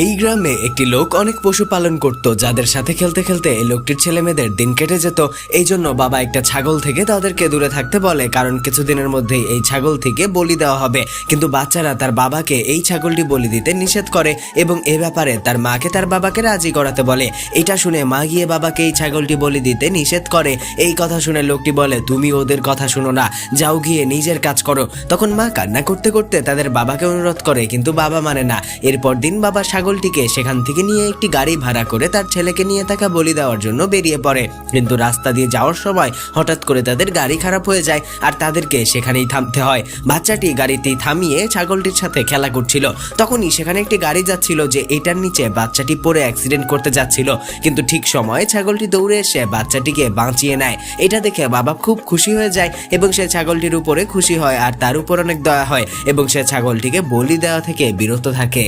এই গ্রামে একটি লোক অনেক পশু পালন করত, যাদের সাথে খেলতে খেলতে এই লোকটির ছেলে মেয়েদের দিন কেটে যেত। এই জন্য বাবা একটা ছাগল থেকে তাদেরকে দূরে থাকতে বলে, কারণ কিছুদিনের মধ্যেই এই ছাগল থেকে বলি দেওয়া হবে। কিন্তু বাচ্চারা তার বাবাকে এই ছাগলটি বলি দিতে নিষেধ করে এবং এ ব্যাপারে তার মাকে তার বাবাকে রাজি করাতে বলে। এটা শুনে মা গিয়ে বাবাকে এই ছাগলটি বলি দিতে নিষেধ করে। এই কথা শুনে লোকটি বলে, তুমি ওদের কথা শুনো না, যাও গিয়ে নিজের কাজ করো। তখন মা কান্না করতে করতে তাদের বাবাকে অনুরোধ করে, কিন্তু বাবা মানে না। এরপর দিন বাবা ছাগলটিকে সেখান থেকে নিয়ে একটি গাড়ি ভাড়া করে তার ছেলেকে নিয়ে তাকে বলি দেওয়ার জন্য বেরিয়ে পড়ে। কিন্তু রাস্তা দিয়ে যাওয়ার সময় হঠাৎ করে তাদের গাড়ি খারাপ হয়ে যায় আর তাদেরকে সেখানেই থামতে হয়। বাচ্চাটি গাড়িটি থামিয়ে ছাগলটির সাথে খেলা করছিল। তখনই সেখানে একটি গাড়ি যাচ্ছিল যে এটার নিচে বাচ্চাটি পড়ে অ্যাক্সিডেন্ট করতে যাচ্ছিল, কিন্তু ঠিক সময়ে ছাগলটি দৌড়ে এসে বাচ্চাটিকে বাঁচিয়ে নেয়। এটা দেখে বাবা খুব খুশি হয়ে যায় এবং সে ছাগলটির উপরে খুশি হয় আর তার উপর অনেক দয়া হয় এবং সে ছাগলটিকে বলি দেওয়া থেকে বিরত থাকে।